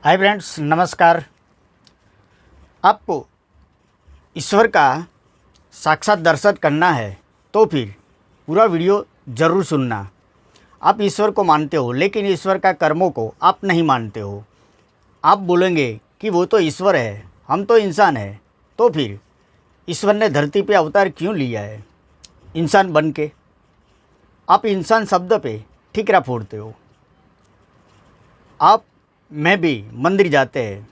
Hi friends, नमस्कार। आपको ईश्वर का साक्षात दर्शन करना है तो फिर पूरा वीडियो ज़रूर सुनना। आप ईश्वर को मानते हो लेकिन ईश्वर का कर्मों को आप नहीं मानते हो। आप बोलेंगे कि वो तो ईश्वर है, हम तो इंसान हैं। तो फिर ईश्वर ने धरती पे अवतार क्यों लिया है इंसान बन के? आप इंसान शब्द पे ठिकरा फोड़ते हो। आप मैं भी मंदिर जाते हैं,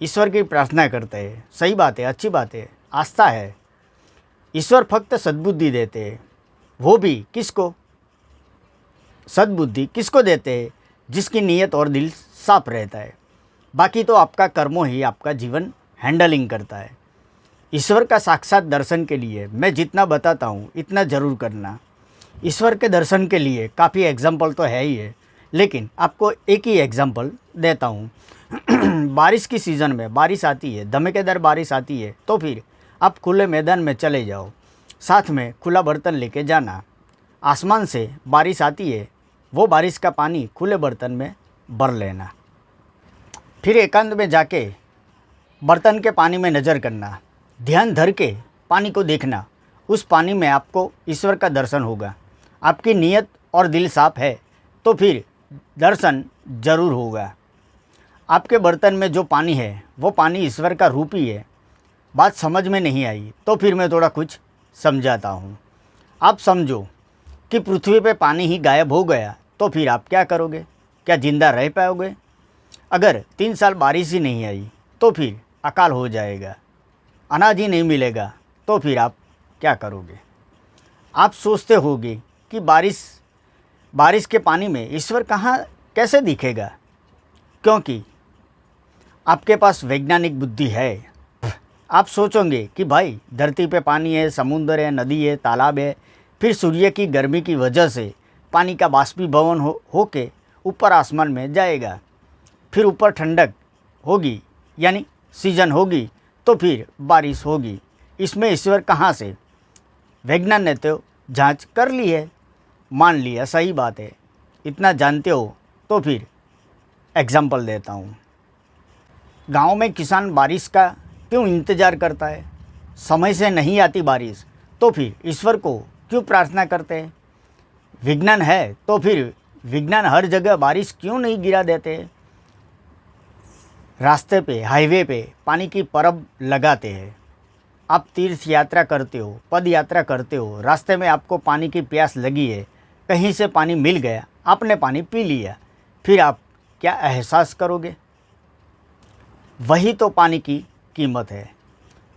ईश्वर की प्रार्थना करते हैं, सही बात है, अच्छी बात है, आस्था है। ईश्वर फक्त सद्बुद्धि देते हैं, वो भी किसको? सद्बुद्धि किसको देते हैं? जिसकी नीयत और दिल साफ रहता है। बाकी तो आपका कर्मों ही आपका जीवन हैंडलिंग करता है। ईश्वर का साक्षात दर्शन के लिए मैं जितना बताता हूँ इतना ज़रूर करना। ईश्वर के दर्शन के लिए काफ़ी एग्जाम्पल तो है ही है, लेकिन आपको एक ही एग्जाम्पल देता हूँ। बारिश की सीज़न में बारिश आती है, धमाकेदार बारिश आती है, तो फिर आप खुले मैदान में चले जाओ, साथ में खुला बर्तन लेके जाना। आसमान से बारिश आती है, वो बारिश का पानी खुले बर्तन में भर लेना। फिर एकांत में जाके बर्तन के पानी में नज़र करना, ध्यान धर के पानी को देखना। उस पानी में आपको ईश्वर का दर्शन होगा। आपकी नीयत और दिल साफ है तो फिर दर्शन जरूर होगा। आपके बर्तन में जो पानी है वो पानी ईश्वर का रूप ही है। बात समझ में नहीं आई तो फिर मैं थोड़ा कुछ समझाता हूँ। आप समझो कि पृथ्वी पे पानी ही गायब हो गया तो फिर आप क्या करोगे? क्या ज़िंदा रह पाओगे? अगर 3 साल बारिश ही नहीं आई तो फिर अकाल हो जाएगा, अनाज ही नहीं मिलेगा, तो फिर आप क्या करोगे? आप सोचते होगे कि बारिश के पानी में ईश्वर कहाँ कैसे दिखेगा, क्योंकि आपके पास वैज्ञानिक बुद्धि है। आप सोचोगे कि भाई धरती पे पानी है, समुद्र है, नदी है, तालाब है, फिर सूर्य की गर्मी की वजह से पानी का बाष्पीभवन होके ऊपर आसमान में जाएगा, फिर ऊपर ठंडक होगी यानी सीजन होगी, तो फिर बारिश होगी। इसमें ईश्वर कहाँ से? वैज्ञान ने तो जांच कर ली है, मान लिया, सही बात है। इतना जानते हो तो फिर एग्जाम्पल देता हूँ। गांव में किसान बारिश का क्यों इंतज़ार करता है? समय से नहीं आती बारिश तो फिर ईश्वर को क्यों प्रार्थना करते हैं? विज्ञान है तो फिर विज्ञान हर जगह बारिश क्यों नहीं गिरा देते? रास्ते पे, हाईवे पे पानी की परब लगाते हैं। आप तीर्थ यात्रा करते हो, पद यात्रा करते हो, रास्ते में आपको पानी की प्यास लगी है, कहीं से पानी मिल गया, आपने पानी पी लिया, फिर आप क्या एहसास करोगे? वही तो पानी की कीमत है।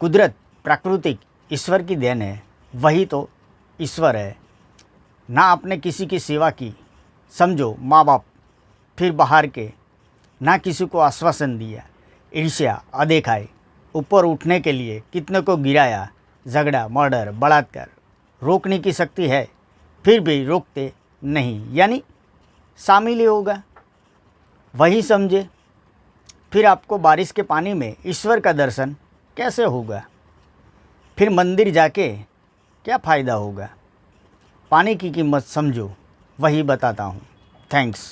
कुदरत, प्राकृतिक ईश्वर की देन है, वही तो ईश्वर है। ना आपने किसी की सेवा की, समझो माँ बाप, फिर बाहर के, ना किसी को आश्वासन दिया, ईर्ष्या, अदेखाई, ऊपर उठने के लिए कितने को गिराया, झगड़ा, मर्डर, बलात्कार। रोकने की शक्ति है फिर भी रोकते नहीं, यानी शामिल ही होगा। वही समझे। फिर आपको बारिश के पानी में ईश्वर का दर्शन कैसे होगा? फिर मंदिर जाके क्या फ़ायदा होगा? पानी की कीमत समझो, वही बताता हूँ। थैंक्स।